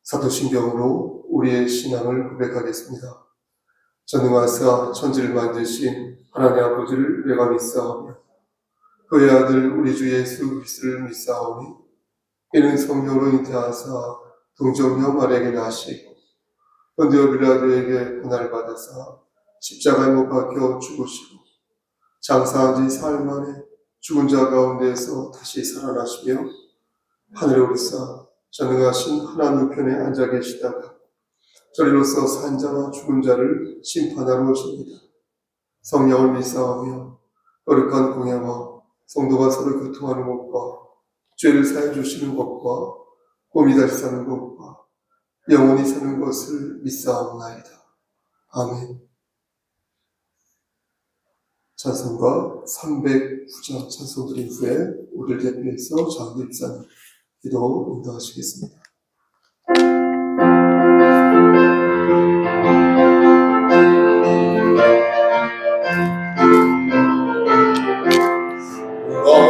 사도신경으로 우리의 신앙을 고백하겠습니다. 전능하사 천지를 만드신 하나님 아버지를 내가 믿사오며 그의 아들 우리 주 예수 그리스도를 믿사오니 이는 성령으로 잉태하사 동정녀 마리아에게 나시고 본디오 빌라도에게 고난을 받으사 십자가에 못 박혀 죽으시고 장사한 지 사흘 만에 죽은 자 가운데에서 다시 살아나시며 하늘에 오르사 전능하신 하나님 우편에 앉아 계시다가 저리로서 산 자와 죽은 자를 심판하러 오십니다. 성령을 믿사오며 거룩한 공예와 성도가 서로 교통하는 것과 죄를 사해 주시는 것과 몸이 다시 사는 것과 영원히 사는 것을 믿사옵나이다. 아멘. 찬송가 309장 찬송 드린 후에 우리를 대표해서 장기 입사님 기도 인도하시겠습니다.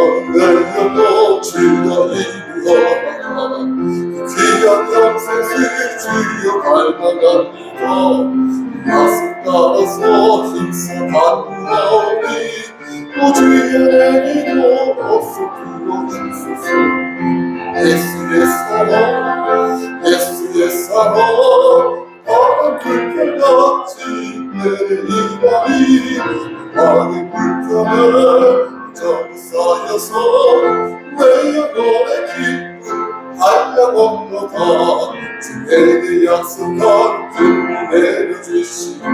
내려도 주여 인도하라 귀한 영생을 주여 갈망합니다. 가슴 따라서 힘써 간구하오니 주의 내기도 없어 불러주소서. 예수의 사랑 예수의 사랑 바람 불편같이 내린 이발이 많은 불편을 쌓여서 내 영혼의 기쁨 한량없도다. 내게 약속한 뜻을 내려주시고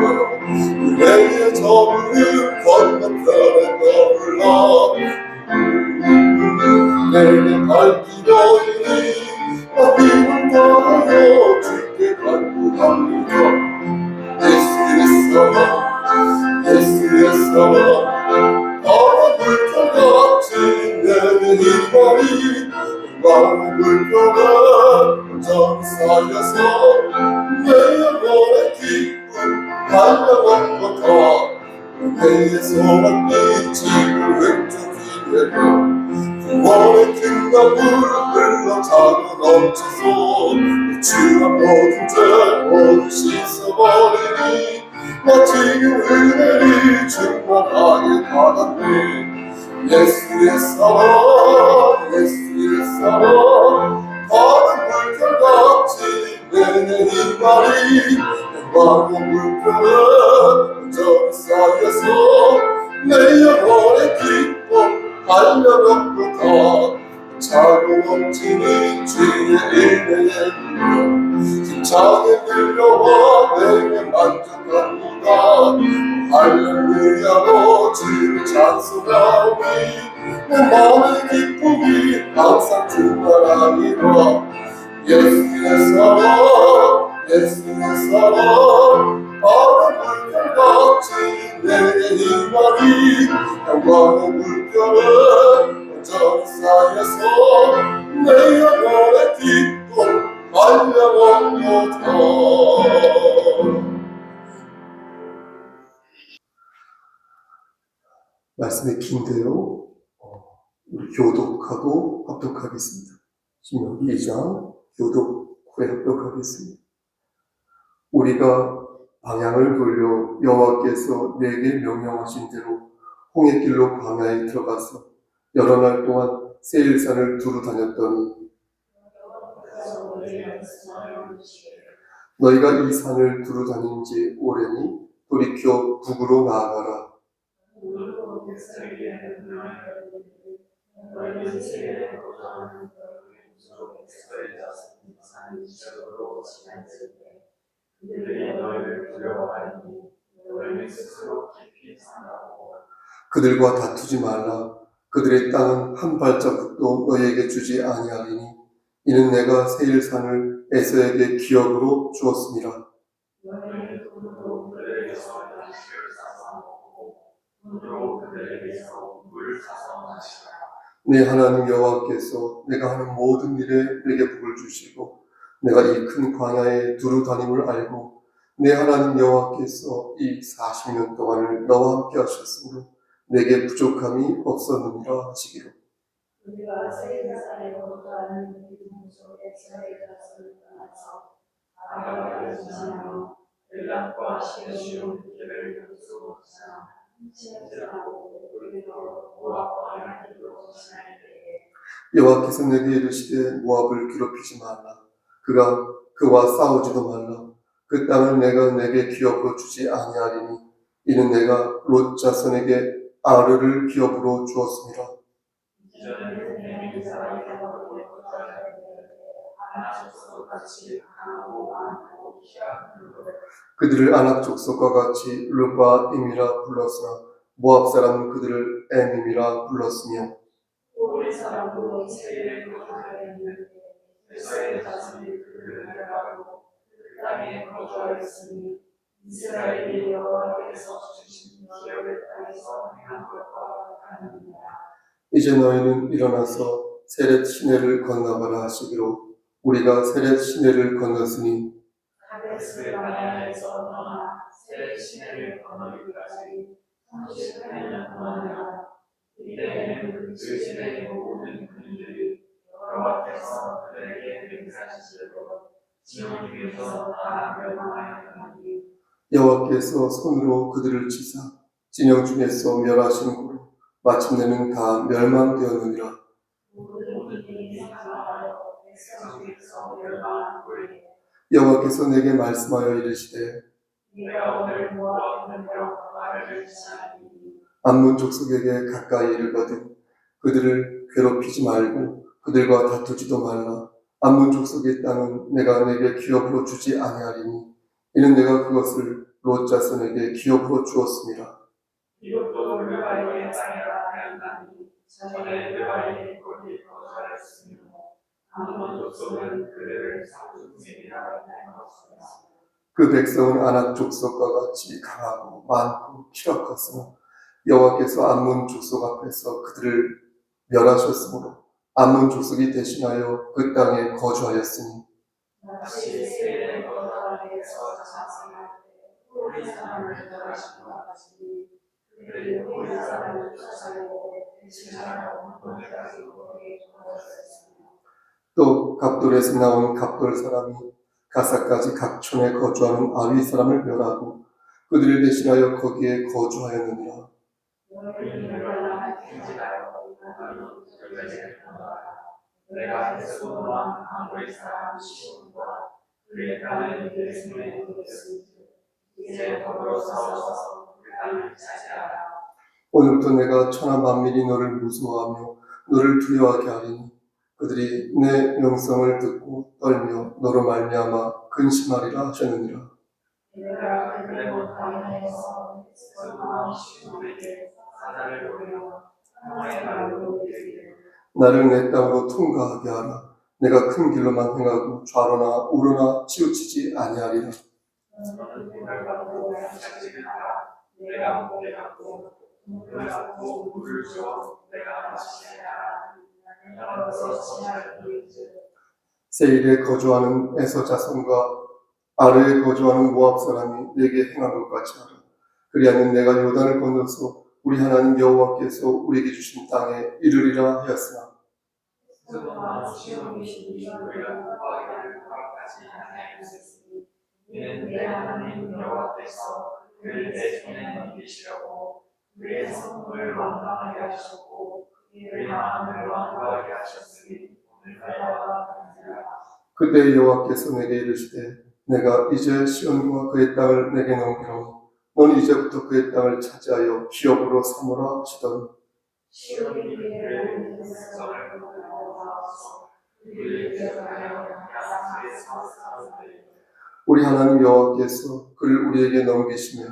내게 저물은 건너편에 떠올라 내게 밝히려니 어디를 다하여 주께 간구합니다. 예수의 사랑 예수의 사랑 바람 불편같이 내는 이발이 많은 불편을 점사여서 내 영혼의 기쁨 한량없도다. 내 소망 빛을 왼쪽이 내려 구원의 큰 강물을 흘러 차고 넘쳐서 주한 모든 죄 모두 씻어버리니 마치 은혜를 충만하게 받았네. 예수의 사랑 예수의 사랑 바람 불편같이 내는 이발이 많은 불편을 점사여서 내 영혼의 기쁨 한량없도다. 차고 넘치는 주의 은혜의 물로 힘차게 들려와 내게 만족합니다. 할렐루야로 주를 찬송하오니 내 마음의 기쁨이 항상 충만하니라. 예수의 사랑 예수의 사랑 바람 불편같이 내게 임하니 영광의 불편을 점사여서 내 영혼의 기쁨 한량없도다. 말씀이 긴데요. 우리 교독하고 합독하겠습니다. 신명기 2장 교독 후에 합독하겠습니다. 우리가 방향을 돌려 여호와께서 내게 명령하신 대로 홍해길로 광야에 들어가서 여러 날 동안 세일산을 두루 다녔더니 너희가 이 산을 두루 다닌 지 오래니 돌이켜 북으로 나아가라. 그들과 다투지 말라. 그들의 땅은 한 발자국도 너희에게 주지 아니하리니 이는 내가 세일산을 에서에게 기업으로 주었습니다. 내 하나님 여호와께서 내가 하는 모든 일에 내게 복을 주시고 내가 이 큰 광야에 두루 다님을 알고 내 하나님 여호와께서 이 40년 동안을 너와 함께 하셨으므로 내게 부족함이 없었느니라 하시기로. 우리가 세일산에 거주하는 속에서의 것을 떠나서 아가를 지나며 연락과 시험을 개별 수없으나 신실하고 우리로 모압과 하나님으로 지날 때에 여호와께서 내게 이르시되 모압을 괴롭히지 말라. 그와 싸우지도 말라. 그 땅을 내가 내게 기업으로 주지 아니하리니 이는 내가 롯 자손에게 아르를 기업으로 주었습니다. 이전에 내 이스라엘과 하나님 같이 강하고 많고 희한한 그들을 아낙 족속과 같이 르바임이라 불렀으나 모압 사람은 그들을 에밈이라 불렀으며 우리 사람도 세계를 거주하였는데 이스라엘 자손이 그들을 멸하고 그 땅에 거주하였으니 이스라엘이 여호와께서 주신 기업의 땅에서 행한 것과 같으니라. 이제 너희는 일어나서 세렛 시내를 건너가라 하시기로 우리가 세렛 시내를 건넜으니 가데스 바네아에서 떠나 새 시내를 건너기까지 38년 동안이라. 이때에는 그 집의 모든 군인들이 여호와께서 그들에게 맹세하시기로 지원 위에서 다 멸망하였나니 여호와께서 손으로 그들을 치사 진영 중에서 멸하시는고로 마침내는 다 멸망되었느니라. 모든 일이 상하여 백성 중에서 멸망한 후에 여호와께서 내게 말씀하여 이르시되 네가 오늘 모압을 말을 지나니 암몬 족속에게 가까이 이르거든 그들을 괴롭히지 말고 그들과 다투지도 말라. 암몬 족속의 땅은 내가 내게 기업으로 주지 아니하리니 이는 내가 그것을 롯 자손에게 기업으로 주었습니다. 이것도 르바이의 땅이라 하였나니 전에 르바이의 꼴이 거주하였으며 아몬 족속은 그들을 상주민이라 하였으며 그 백성은 아낙 족속과 같이 강하고 많고 키가 컸으나 여호와께서 암몬 족속 앞에서 그들을 멸하셨으므로 암몬 족속이 대신하여 그 땅에 거주하였으니 마치 세일의 거주하에서 자생할 때 우리 사람을 멸하신 것 같이 그들이 우리 사람을 쫓아내고 대신하여 본때까지 거기에 거주하였으며 또 갑돌에서 나온 갑돌 사람이 가사까지 각촌에 거주하는 아위 사람을 멸하고 그들을 대신하여 거기에 거주하였느니라. 너희는 멸망할 텐지라도 나는 그들에게 전하라. 내가 에스본 왕 아모리 사람 시온과 그의 땅을 내 손에 두었으니 이제 더불어 싸워서 그 땅을 차지하라. 오늘부터 내가 천하 만민이 너를 무서워하며 너를 두려워하게 하리니 그들이 내 명성을 듣고 떨며 너로 말미암아 근심하리라 하셨느니라. 내가 그들의 못하면서 에스본 왕 시온에게 사자를 보내어 평화의 말로 이르기를 나를 내 땅으로 통과하게 하라. 내가 큰 길로만 행하고 좌로나 우로나 치우치지 아니하리라. 너는 물을 받고 양식을 하라. 내가 목에 갖고 물을 갖고 물을 주어 내가 마시게 하라. 나가서 지날 보이지 세일에 거주하는 에서 자손과 아르에 거주하는 모압 사람이 내게 행한 것 같이 하라. 그리하면 내가 요단을 건너서 우리 하나님 여호와께서 우리에게 주신 땅에 이르리라 하였으나 스스로나 시험이시니 우리가 구하기를 허락하지 아니하였으니 이는 내 하나님 여호와께서 그를 내 손에 넘기시려고 그의 성품을 완강하게 하셨고 그의 마음을 완강하게 하셨으니 오늘날과 같으니라. 그때 여호와께서 내게 이르시되 내가 이제 시온과 그의 땅을 내게 넘기노니 너는 이제부터 그의 땅을 차지하여 기업으로 삼으라 하시더니 시온이 그의 모든 백성을 보내어서 그를 기억하여 야상의 사람들 우리 하나님 여호와께서 그를 우리에게 넘기시며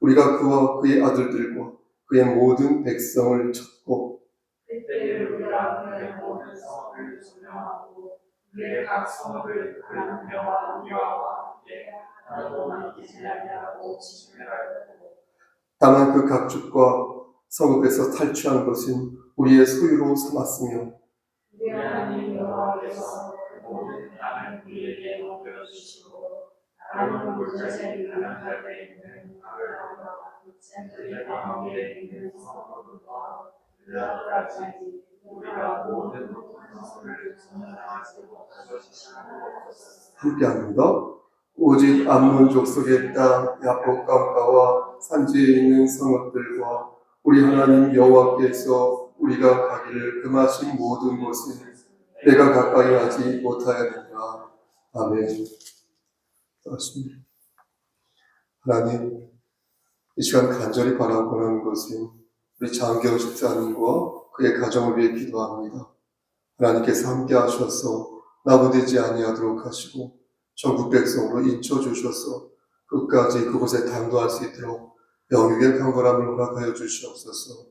우리가 그와 그의 아들들과 그의 모든 백성을 쳤고 그때를 우리가 그의 모든 성을 증명하고 그의 각 성을 그의 명와 유아와 함께 하나도 남기지 아니하고 지켜하였고 다만 그 각축과 성읍에서 탈취한 것은 우리의 소유로 삼았으며 우리 하나님 여호와께서 그 모든 땅을 우리에게 넘겨주시고 다른 물자들이 가난할 때 있는 아브라함과 샘들의 가운데 있는 성읍과 그들까지 우리가 모든 것을 전하지 못한 것이 하나님께서 함께합니다. 오직 암몬 족속의 땅 야곱 강가와 산지에 있는 성읍들과 우리 하나님 여호와께서 우리가 가기를 금하신 모든 곳은 내가 가까이 하지 못하였느니라. 아멘. 그렇습니다. 하나님, 이 시간 간절히 바라보는 것은 우리 장경 집사님과 그의 가정을 위해 기도합니다. 하나님께서 함께 하셔서 나부되지 아니하도록 하시고 전국 백성으로 인쳐 주셔서 끝까지 그곳에 당도할 수 있도록 영육의 강건함을 허락하여 주시옵소서.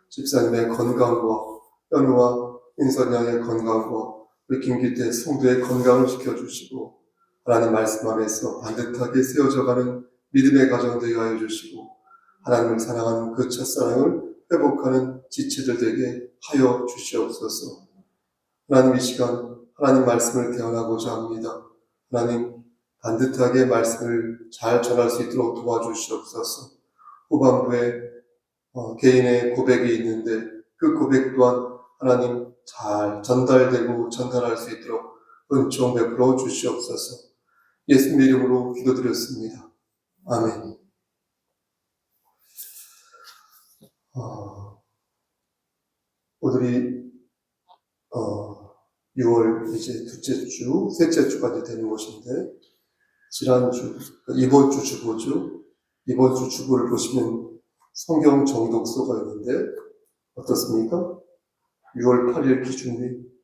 집사님의 건강과 현우와 인선양의 건강과 우리 김기태 성도의 건강을 지켜주시고 하나님 말씀 안에서 반듯하게 세워져가는 믿음의 가정 되게 하여 주시고 하나님을 사랑하는 그 첫사랑을 회복하는 지체들 되게 하여 주시옵소서. 하나님, 이 시간 하나님 말씀을 대언하고자 합니다. 하나님, 반듯하게 말씀을 잘 전할 수 있도록 도와주시옵소서. 후반부에 개인의 고백이 있는데 그 고백 또한 하나님 잘 전달되고 전달할 수 있도록 은총 베풀어 주시옵소서. 예수님 이름으로 기도드렸습니다. 아멘. 오늘이 6월 이제 둘째 주, 셋째 주까지 되는 것인데 지난주, 이번 주 주보죠. 이번 주 주보를 보시면 성경 정독서가 있는데 어떻습니까? 6월 8일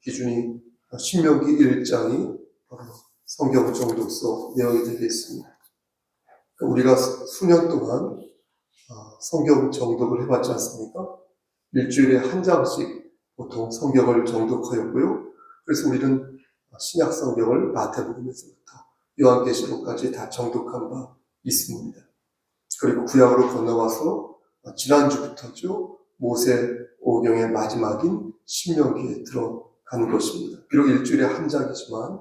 기준이 신명기 1장이 바로 성경 정독서 내용이 되겠습니다. 우리가 수년 동안 성경 정독을 해봤지 않습니까? 일주일에 한 장씩 보통 성경을 정독하였고요. 그래서 우리는 신약 성경을 마태복음에서부터 요한계시록까지 다 정독한 바 있습니다. 그리고 구약으로 건너와서 지난주부터죠. 모세 오경의 마지막인 신명기에 들어가는 것입니다. 비록 일주일에 한 장이지만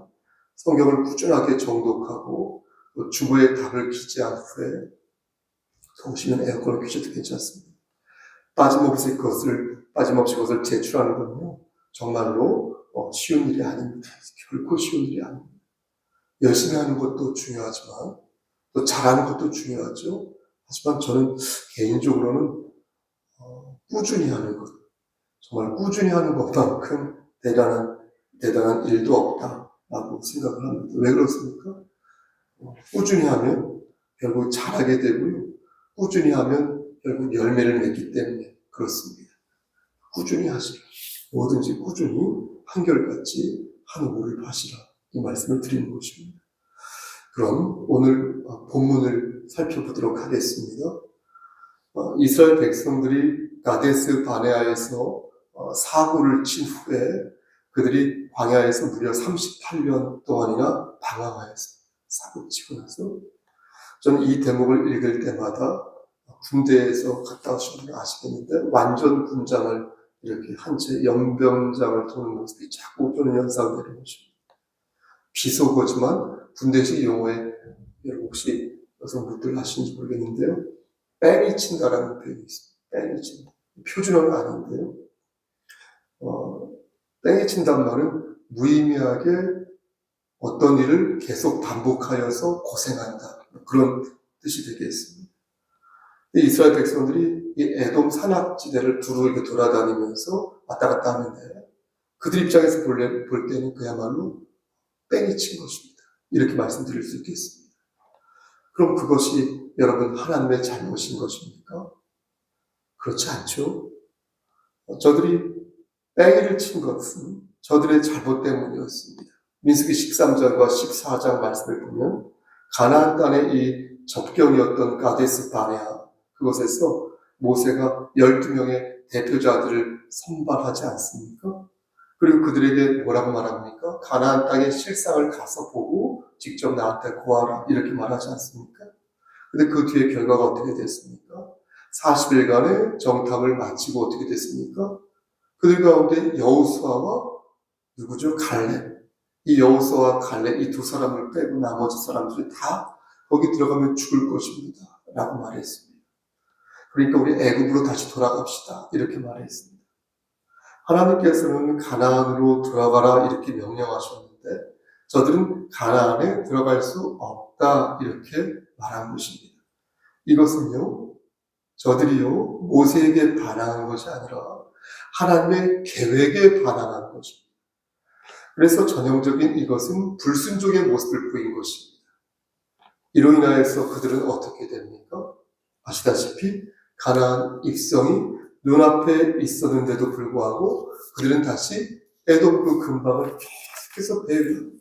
성경을 꾸준하게 정독하고 또 주보에 답을 기재한 후에 더우시면 에어컨을 켜셔도 괜찮습니다. 빠짐없이 그것을 제출하는 건요, 정말로 쉬운 일이 아닙니다. 결코 쉬운 일이 아닙니다. 열심히 하는 것도 중요하지만 또 잘하는 것도 중요하죠. 하지만 저는 개인적으로는 꾸준히 하는 것, 정말 꾸준히 하는 것만큼 대단한 일도 없다라고 생각을 합니다. 왜 그렇습니까? 꾸준히 하면 결국 잘하게 되고요. 꾸준히 하면 결국 열매를 맺기 때문에 그렇습니다. 꾸준히 하시라. 뭐든지 꾸준히 한결같이 한 우를 하시라. 이 말씀을 드리는 것입니다. 그럼 오늘 본문을 살펴보도록 하겠습니다. 이스라엘 백성들이 가데스 바네아에서 사고를 친 후에 그들이 광야에서 무려 38년 동안이나 방황하여서 사고 치고 나서 저는 이 대목을 읽을 때마다 군대에서 갔다 오신 분은 아시겠는데 완전 군장을 이렇게 한 채 연병장을 도는 모습이 자꾸 도는 현상이 되는 것입니다. 비속어지만 군대식 용어에 여러분 혹시 여성분들 아시는지 모르겠는데요. 뺑이 친다라는 표현이 있습니다. 뺑이 친다. 표준어는 아닌데요. 뺑이 친단 말은 무의미하게 어떤 일을 계속 반복하여서 고생한다. 그런 뜻이 되겠습니다. 이스라엘 백성들이 이 에돔 산악지대를 두루 이렇게 돌아다니면서 왔다 갔다 하는데 그들 입장에서 볼 때는 그야말로 뺑이 친 것입니다. 이렇게 말씀드릴 수 있겠습니다. 그럼 그것이 여러분 하나님의 잘못인 것입니까? 그렇지 않죠. 저들이 뺑이를 친 것은 저들의 잘못 때문이었습니다. 민수기 13장과 14장 말씀을 보면 가나안 땅의 이 접경이었던 가데스 바네아 그곳에서 모세가 12명의 대표자들을 선발하지 않습니까? 그리고 그들에게 뭐라고 말합니까? 가나안 땅의 실상을 가서 보고 직접 나한테 고하라 이렇게 말하지 않습니까? 근데 그 뒤에 결과가 어떻게 됐습니까? 40일간의 정탐을 마치고 어떻게 됐습니까? 그들 가운데 여호수아와 누구죠? 갈렙. 이 여호수아와 갈렙 이 두 사람을 빼고 나머지 사람들이 다 거기 들어가면 죽을 것입니다. 라고 말했습니다. 그러니까 우리 애굽으로 다시 돌아갑시다. 이렇게 말했습니다. 하나님께서는 가나안으로 들어가라 이렇게 명령하셨는데 저들은 가나안에 들어갈 수 없다 이렇게 말한 것입니다. 이것은요, 저들이요 모세에게 반항한 것이 아니라 하나님의 계획에 반항한 것입니다. 그래서 전형적인 이것은 불순종의 모습을 보인 것입니다. 이로 인하여서 그들은 어떻게 됩니까? 아시다시피 가나안 입성이 눈앞에 있었는데도 불구하고 그들은 다시 에돔 그 근방을 계속해서 배회하고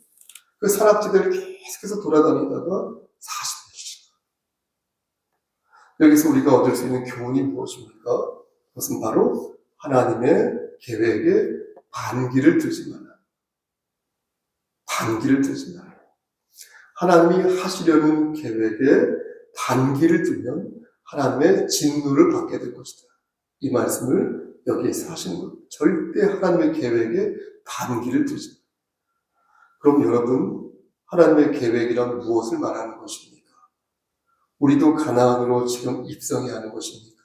그 산악지대를 계속해서 돌아다니다가 40년 지나. 여기서 우리가 얻을 수 있는 교훈이 무엇입니까? 그것은 바로 하나님의 계획에 반기를 들지 말라. 반기를 들지 말라. 하나님이 하시려는 계획에 반기를 들면 하나님의 진노를 받게 될 것이다. 이 말씀을 여기에서 하시는 겁니다. 절대 하나님의 계획에 반기를 들지 말라. 그럼 여러분, 하나님의 계획이란 무엇을 말하는 것입니까? 우리도 가나안으로 지금 입성해야 하는 것입니까?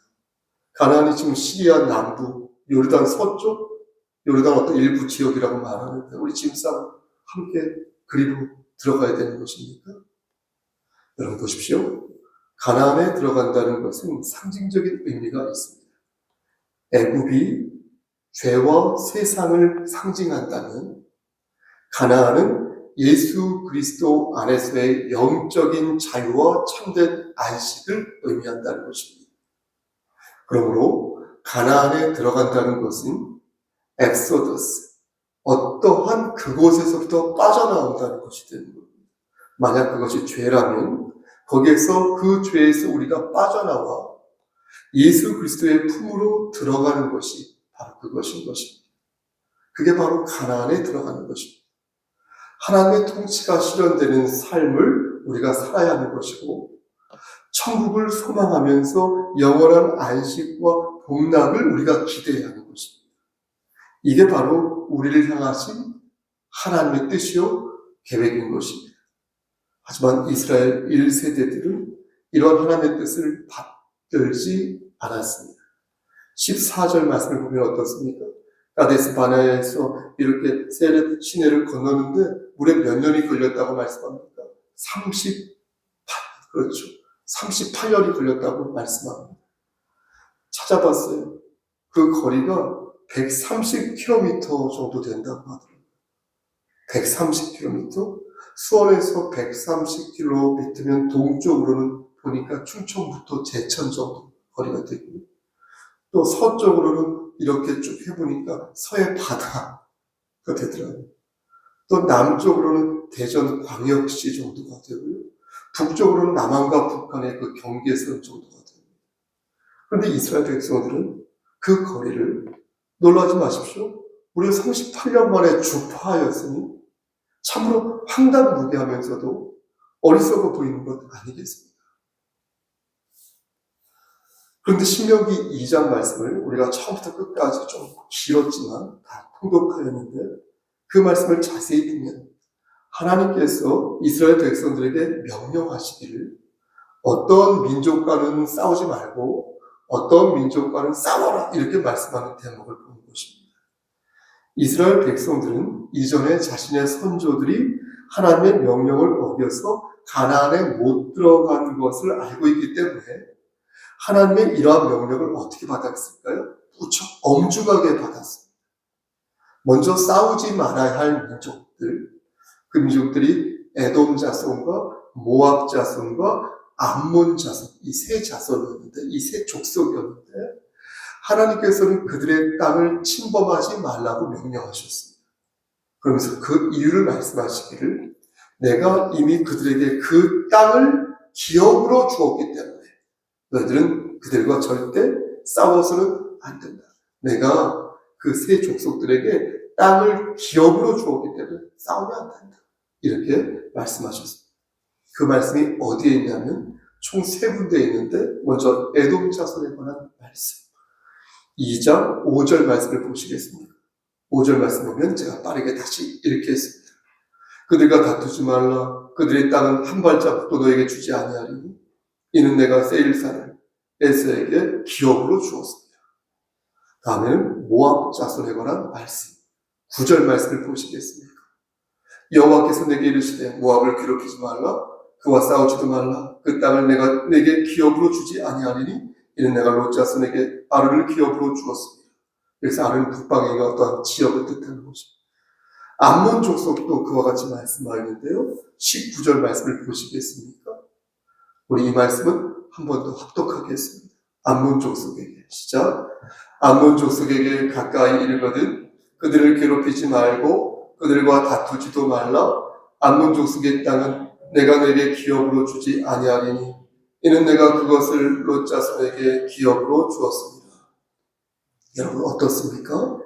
가나안이 지금 시리아 남부, 요르단 서쪽, 요르단 어떤 일부 지역이라고 말하는데 우리 짐싸움 함께 그리로 들어가야 되는 것입니까? 여러분 보십시오. 가나안에 들어간다는 것은 상징적인 의미가 있습니다. 애굽이 죄와 세상을 상징한다면 가나안은 예수 그리스도 안에서의 영적인 자유와 참된 안식을 의미한다는 것입니다. 그러므로 가나안에 들어간다는 것은 엑소더스, 어떠한 그곳에서부터 빠져나온다는 것이 되는 겁니다. 만약 그것이 죄라면 거기에서 그 죄에서 우리가 빠져나와 예수 그리스도의 품으로 들어가는 것이 바로 그것인 것입니다. 그게 바로 가나안에 들어가는 것입니다. 하나님의 통치가 실현되는 삶을 우리가 살아야 하는 것이고 천국을 소망하면서 영원한 안식과 복락을 우리가 기대해야 하는 것입니다. 이게 바로 우리를 향하신 하나님의 뜻이요 계획인 것입니다. 하지만 이스라엘 1세대들은 이런 하나님의 뜻을 받들지 않았습니다. 14절 말씀을 보면 어떻습니까? 가데스 바네아에서 이렇게 세렛 시내를 건너는데 물에 몇 년이 걸렸다고 말씀합니까? 그렇죠. 38년이 걸렸다고 말씀합니다. 찾아봤어요. 그 거리가 130km 정도 된다고 하더라고요. 130km? 수원에서 130km면 동쪽으로는 보니까 충청부터 제천 정도 거리가 되고요. 또 서쪽으로는 이렇게 쭉 해보니까 서해 바다가 되더라고요. 또 남쪽으로는 대전 광역시 정도가 되고요. 북쪽으로는 남한과 북한의 그 경계선 정도가 됩니다. 그런데 이스라엘 백성들은 그 거리를 놀라지 마십시오. 무려 38년 만에 주파하였으니 참으로 황당무계하면서도 어리석어 보이는 것 아니겠습니까? 그런데 신명기 2장 말씀을 우리가 처음부터 끝까지 좀 길었지만 다 통독하였는데 그 말씀을 자세히 보면 하나님께서 이스라엘 백성들에게 명령하시기를 어떤 민족과는 싸우지 말고 어떤 민족과는 싸워라 이렇게 말씀하는 대목을 보는 것입니다. 이스라엘 백성들은 이전에 자신의 선조들이 하나님의 명령을 어겨서 가나안에 못 들어간 것을 알고 있기 때문에 하나님의 이러한 명령을 어떻게 받았을까요? 무척 엄중하게 받았습니다. 먼저 싸우지 말아야 할 민족들, 그 민족들이 에돔 자손과 모압 자손과 암몬 자손, 이 세 자손이었는데, 이 세 족속이었는데 하나님께서는 그들의 땅을 침범하지 말라고 명령하셨습니다. 그러면서 그 이유를 말씀하시기를 내가 이미 그들에게 그 땅을 기업으로 주었기 때문에 너희들은 그들과 절대 싸워서는 안 된다. 내가 그 세 족속들에게 땅을 기업으로 주었기 때문에 싸우면 안 된다. 이렇게 말씀하셨습니다. 그 말씀이 어디에 있냐면 총 3군데에 있는데 먼저 에돔 자손에 관한 말씀. 2장 5절 말씀을 보시겠습니다. 5절 말씀 보면 제가 빠르게 다시 읽겠습니다. 그들과 다투지 말라. 그들의 땅은 한 발자국도 너에게 주지 아니하리니 이는 내가 세일산을 에서에게 기업으로 주었습니다. 다음에는 모압 자손에 관한 말씀. 9절 말씀을 보시겠습니까? 여호와께서 내게 이르시되 모압을 괴롭히지 말라. 그와 싸우지도 말라. 그 땅을 내게 기업으로 주지 아니하리니 이는 내가 롯 자손에게 아르를 기업으로 주었습니다. 그래서 아르는 북방의 어떠한 지역을 뜻하는 것입니다. 암몬 족속도 그와 같이 말씀하였는데요. 19절 말씀을 보시겠습니까? 우리 이 말씀은 한 번 더 합독하게 했습니다. 암몬 족속에게 시작. 암몬 족속에게 가까이 이르거든 그들을 괴롭히지 말고 그들과 다투지도 말라. 암몬 족속의 땅은 내가 내게 기업으로 주지 아니하리니 이는 내가 그것을 롯 자손에게 기업으로 주었습니다. 여러분 어떻습니까?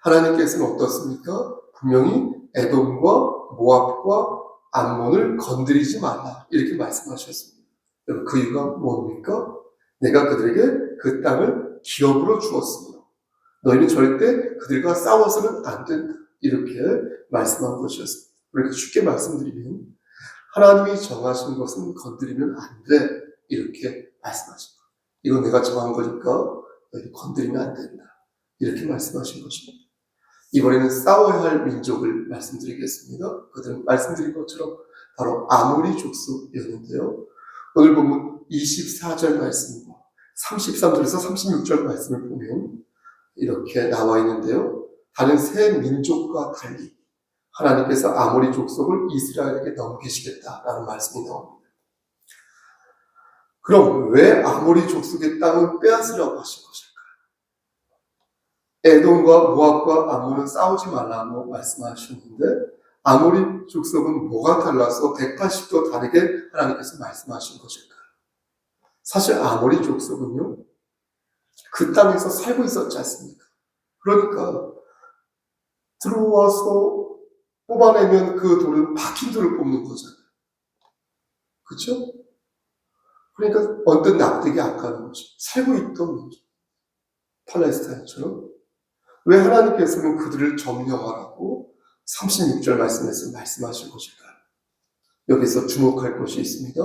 하나님께서는 어떻습니까? 분명히 에돔과 모압과 암몬을 건드리지 말라 이렇게 말씀하셨습니다. 여러분 그 이유가 뭡니까? 내가 그들에게 그 땅을 기업으로 주었으므로 너희는 절대 그들과 싸워서는 안 된다 이렇게 말씀한 것이었습니다. 그러니까 쉽게 말씀드리면 하나님이 정하신 것은 건드리면 안 돼 이렇게 말씀하신 거예요. 이건 내가 정한 거니까 너희 건드리면 안 된다 이렇게 말씀하신 것입니다. 이번에는 싸워야 할 민족을 말씀드리겠습니다. 그들은 말씀드린 것처럼 바로 아모리 족속이었는데요. 오늘 보면 24절 말씀과 33절에서 36절 말씀을 보면 이렇게 나와 있는데요. 다른 세 민족과 달리 하나님께서 아모리 족속을 이스라엘에게 넘기시겠다라는 말씀이 나옵니다. 그럼 왜 아모리 족속의 땅을 빼앗으려고 하신 것일까요? 에돔과 모압과 암몬은 싸우지 말라고 말씀하셨는데 아모리 족속은 뭐가 달라서 180도 다르게 하나님께서 말씀하신 것일까요? 사실 아모리 족속은요, 그 땅에서 살고 있었지 않습니까? 그러니까 들어와서 뽑아내면 그 돌은 박힌 돌을 뽑는 거잖아요. 그렇죠? 그러니까 언뜻 납득이 안 가는 거죠. 살고 있던 민족, 팔레스타인처럼. 왜 하나님께서는 그들을 점령하라고 36절 말씀에서 말씀하신 것일까요? 여기서 주목할 것이 있습니다.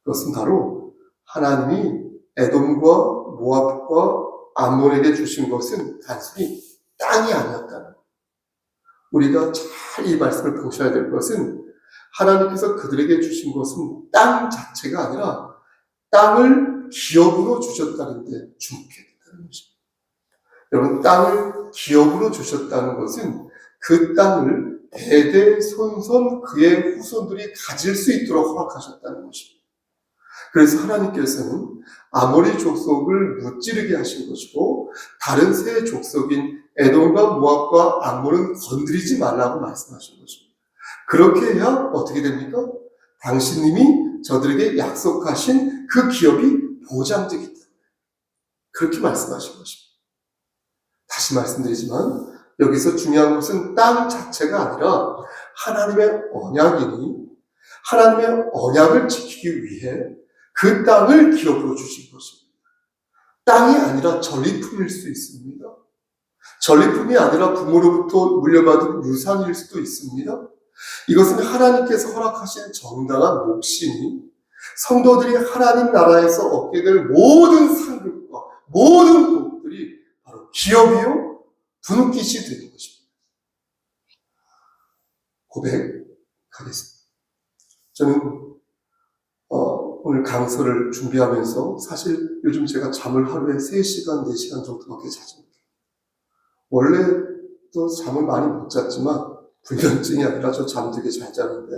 그것은 바로 하나님이 에돔과 모압과 암몬에게 주신 것은 단순히 땅이 아니었다는 거예요. 우리가 잘 이 말씀을 보셔야 될 것은 하나님께서 그들에게 주신 것은 땅 자체가 아니라 땅을 기업으로 주셨다는 데 주목해야 된다는 것입니다. 여러분, 땅을 기업으로 주셨다는 것은 그 땅을 대대손손 그의 후손들이 가질 수 있도록 허락하셨다는 것입니다. 그래서 하나님께서는 아모리 족속을 무찌르게 하신 것이고 다른 세 족속인 에돔과 모압과 암몬은 건드리지 말라고 말씀하신 것입니다. 그렇게 해야 어떻게 됩니까? 당신님이 저들에게 약속하신 그 기업이 보장되기 때문에 그렇게 말씀하신 것입니다. 다시 말씀드리지만 여기서 중요한 것은 땅 자체가 아니라 하나님의 언약이니 하나님의 언약을 지키기 위해 그 땅을 기업으로 주신 것입니다. 땅이 아니라 전리품일 수 있습니다. 전리품이 아니라 부모로부터 물려받은 유산일 수도 있습니다. 이것은 하나님께서 허락하신 정당한 몫이니 성도들이 하나님 나라에서 얻게 될 모든 상급과 모든 복들이 바로 기업이요 분깃이 되는 것입니다. 고백하겠습니다. 저는 오늘 강서를 준비하면서 사실 요즘 제가 잠을 하루에 3시간, 4시간 정도밖에 자지 못해요. 원래도 잠을 많이 못 잤지만 불면증이 아니라 저 잠 되게 잘 자는데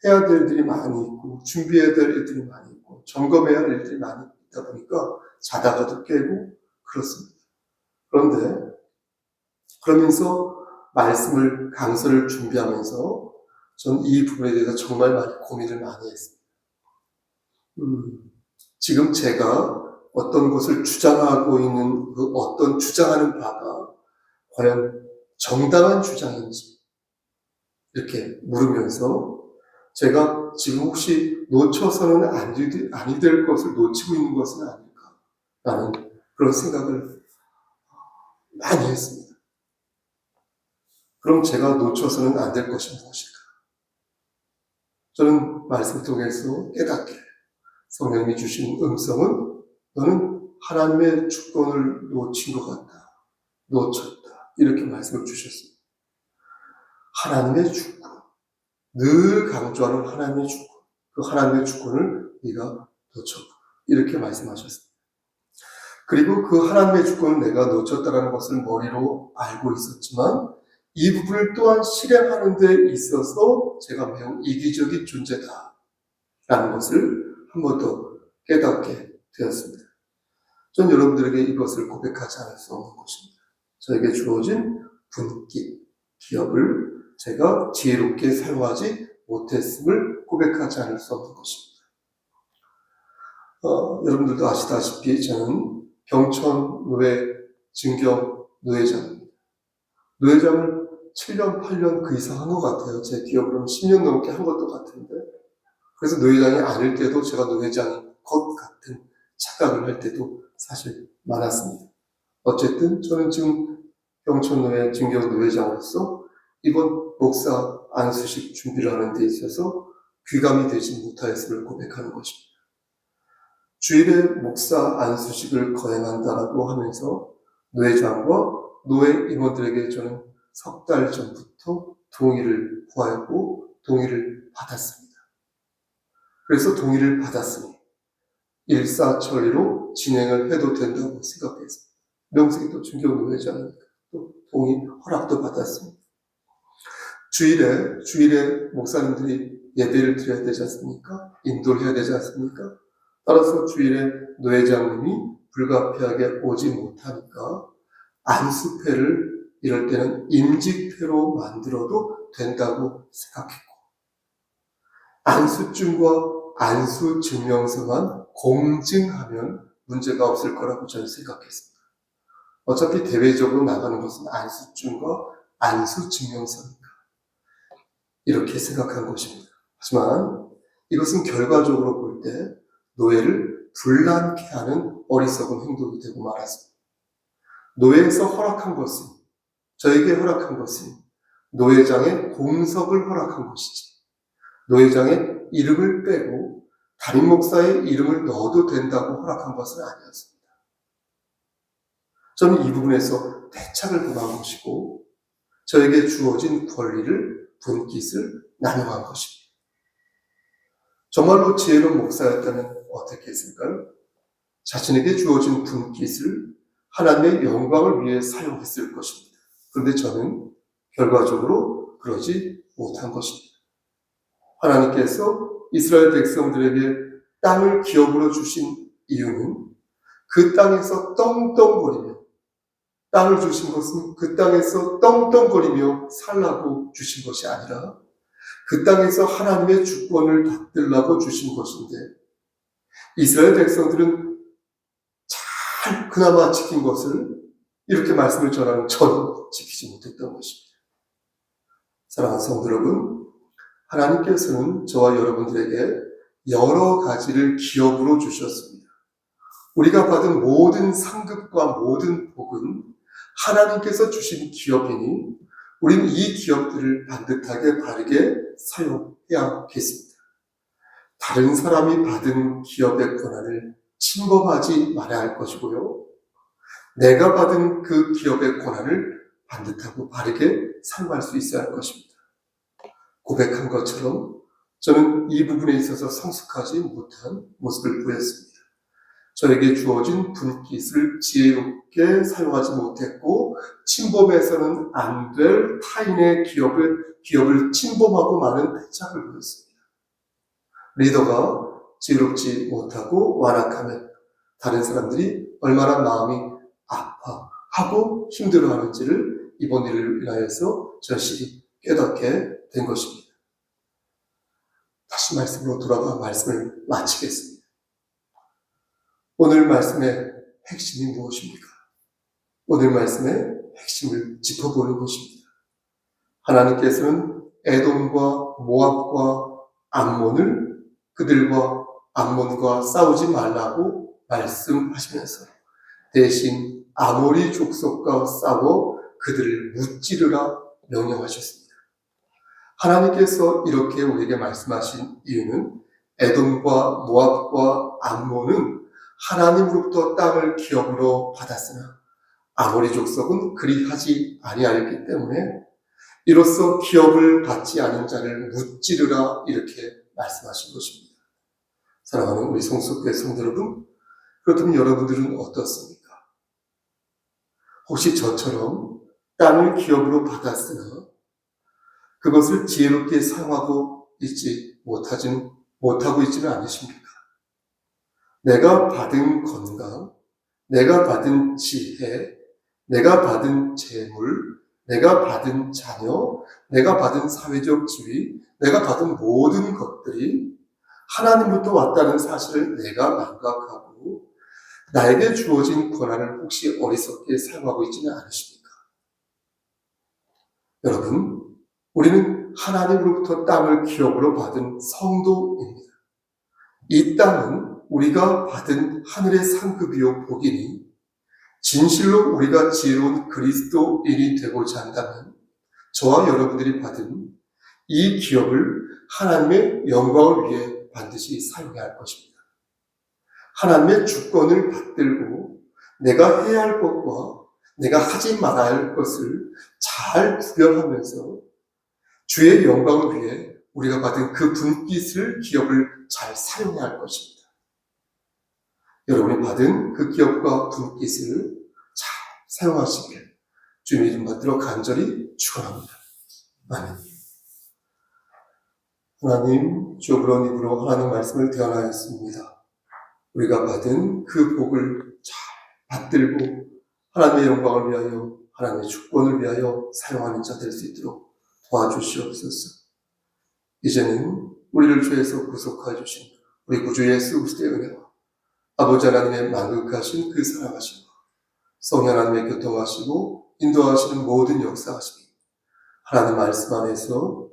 해야 될 일들이 많이 있고 준비해야 될 일들이 많이 있고 점검해야 할 일들이 많이 있다 보니까 자다가도 깨고 그렇습니다. 그런데 그러면서 강서를 준비하면서 전 이 부분에 대해서 정말 많이 고민을 많이 했습니다. 지금 제가 어떤 것을 주장하고 있는 그 어떤 주장하는 바가 과연 정당한 주장인지 이렇게 물으면서 제가 지금 혹시 놓쳐서는 아니 될 것을 놓치고 있는 것은 아닐까라는 그런 생각을 많이 했습니다. 그럼 제가 놓쳐서는 안 될 것이 무엇일까? 저는 말씀 통해서 깨닫게 성령님이 주신 음성은 너는 하나님의 주권을 놓친 것 같다. 놓쳤다. 이렇게 말씀을 주셨습니다. 하나님의 주권. 늘 강조하는 하나님의 주권. 그 하나님의 주권을 네가 놓쳤다. 이렇게 말씀하셨습니다. 그리고 그 하나님의 주권을 내가 놓쳤다는 것을 머리로 알고 있었지만 이 부분을 또한 실행하는 데 있어서 제가 매우 이기적인 존재다 라는 것을 한 번 더 깨닫게 되었습니다. 전 여러분들에게 이것을 고백하지 않을 수 없는 것입니다. 저에게 주어진 분깃, 기업을 제가 지혜롭게 사용하지 못했음을 고백하지 않을 수 없는 것입니다. 여러분들도 아시다시피 저는 경천노회 증경 노회장입니다. 노회장을 7년, 8년 그 이상 한 것 같아요. 제 기억으로는 10년 넘게 한 것도 같은데. 그래서 노회장이 아닐 때도 제가 노회장인 것 같은 착각을 할 때도 사실 많았습니다. 어쨌든 저는 지금 경천노회 증경 노회장으로서 이번 목사 안수식 준비를 하는 데 있어서 귀감이 되지 못하였음을 고백하는 것입니다. 주일에 목사 안수식을 거행한다라고 하면서 노회장과 노회 임원들에게 저는 석 달 전부터 동의를 구하였고 동의를 받았습니다. 그래서 동의를 받았으니 일사천리로 진행을 해도 된다고 생각했습니다. 명색이 또 중경노회장이니까 또 동의 허락도 받았습니다. 주일에 목사님들이 예배를 드려야 되지 않습니까? 인도를 해야 되지 않습니까? 따라서 주일에 노회장님이 불가피하게 오지 못하니까 안수패를 이럴 때는 임직패로 만들어도 된다고 생각했고 안수증과 안수증명서만 공증하면 문제가 없을 거라고 저는 생각했습니다. 어차피 대외적으로 나가는 것은 안수증과 안수증명서니까 이렇게 생각한 것입니다. 하지만 이것은 결과적으로 볼 때 노예를 불난케 하는 어리석은 행동이 되고 말았습니다. 노예에서 허락한 것은 저에게 허락한 것은 노회장의 공석을 허락한 것이지 노회장의 이름을 빼고 담임 목사의 이름을 넣어도 된다고 허락한 것은 아니었습니다. 저는 이 부분에서 대착을 범한 것이고 저에게 주어진 권리를 분깃을 나눠간 것입니다. 정말로 지혜로운 목사였다면 어떻게 했을까요? 자신에게 주어진 분깃을 하나님의 영광을 위해 사용했을 것입니다. 그런데 저는 결과적으로 그러지 못한 것입니다. 하나님께서 이스라엘 백성들에게 땅을 기업으로 주신 이유는 그 땅에서 떵떵거리며 땅을 주신 것은 그 땅에서 떵떵거리며 살라고 주신 것이 아니라 그 땅에서 하나님의 주권을 받들라고 주신 것인데 이스라엘 백성들은 잘 그나마 지킨 것을 이렇게 말씀을 전하는 저는 지키지 못했던 것입니다. 사랑하는 성도 여러분, 하나님께서는 저와 여러분들에게 여러 가지를 기업으로 주셨습니다. 우리가 받은 모든 상급과 모든 복은 하나님께서 주신 기업이니 우리는 이 기업들을 반듯하게 바르게 사용해야겠습니다. 다른 사람이 받은 기업의 권한을 침범하지 말아야 할 것이고요. 내가 받은 그 기업의 권한을 반듯하고 바르게 사용할 수 있어야 할 것입니다. 고백한 것처럼 저는 이 부분에 있어서 성숙하지 못한 모습을 보였습니다. 저에게 주어진 분깃을 지혜롭게 사용하지 못했고 침범해서는 안 될 타인의 기업을 침범하고 마는 패착을 보였습니다. 리더가 지혜롭지 못하고 완악하면 다른 사람들이 얼마나 마음이 아파하고 힘들어하는지를 이번 일을 인하여서 절실히 깨닫게 된 것입니다. 다시 말씀으로 돌아가 말씀을 마치겠습니다. 오늘 말씀의 핵심이 무엇입니까? 오늘 말씀의 핵심을 짚어보는 것입니다. 하나님께서는 에돔과 모압과 암몬을 그들과 암몬과 싸우지 말라고 말씀하시면서 대신 아모리 족속과 싸워 그들을 무찌르라 명령하셨습니다. 하나님께서 이렇게 우리에게 말씀하신 이유는 에돔과 모압과 암몬은 하나님으로부터 땅을 기업으로 받았으나 아모리 족속은 그리 하지 아니하였기 때문에 이로써 기업을 받지 않은 자를 무찌르라 이렇게 말씀하신 것입니다. 사랑하는 우리 성숙교회 성도 여러분, 그렇다면 여러분들은 어떻습니까? 혹시 저처럼 땅을 기업으로 받았으나 그것을 지혜롭게 사용하고 못하고 있지는 않으십니까? 내가 받은 건강, 내가 받은 지혜, 내가 받은 재물, 내가 받은 자녀, 내가 받은 사회적 지위, 내가 받은 모든 것들이 하나님부터 왔다는 사실을 내가 망각하고 나에게 주어진 권한을 혹시 어리석게 사용하고 있지는 않으십니까? 여러분, 우리는 하나님으로부터 땅을 기업으로 받은 성도입니다. 이 땅은 우리가 받은 하늘의 상급이요 복이니 진실로 우리가 지혜로운 그리스도인이 되고자 한다면 저와 여러분들이 받은 이 기업을 하나님의 영광을 위해 반드시 사용해야 할 것입니다. 하나님의 주권을 받들고 내가 해야 할 것과 내가 하지 말아야 할 것을 잘 구별하면서 주의 영광을 위해 우리가 받은 그 분깃을 기업을 잘 사용해야 할 것입니다. 여러분이 받은 그 기업과 분깃을 잘 사용하시길 주님 이름 받들어 간절히 축원합니다. 아멘. 하나님, 주 그런 입으로 하나님 말씀을 대언하였습니다. 우리가 받은 그 복을 잘 받들고 하나님의 영광을 위하여 하나님의 주권을 위하여 사용하는 자 될 수 있도록 도와주시옵소서. 이제는 우리를 죄에서 구속하여 주신 우리 구주 예수 그리스도의 은혜와 아버지 하나님의 만극하신 그 사랑하심과 성령 하나님의 교통하시고 인도하시는 모든 역사하심이 하나님 말씀 안에서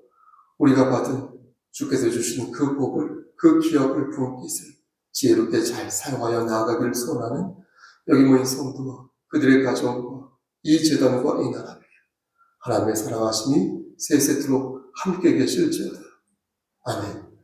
우리가 받은 주께서 주신 그 복을, 그 기업을, 분깃을 지혜롭게 잘 사용하여 나아가기를 소원하는 여기 모인 성도와 그들의 가정과 이 재단과 이 나라를 하나님의 사랑하심이 세세토록 함께 계실지어다. 아멘.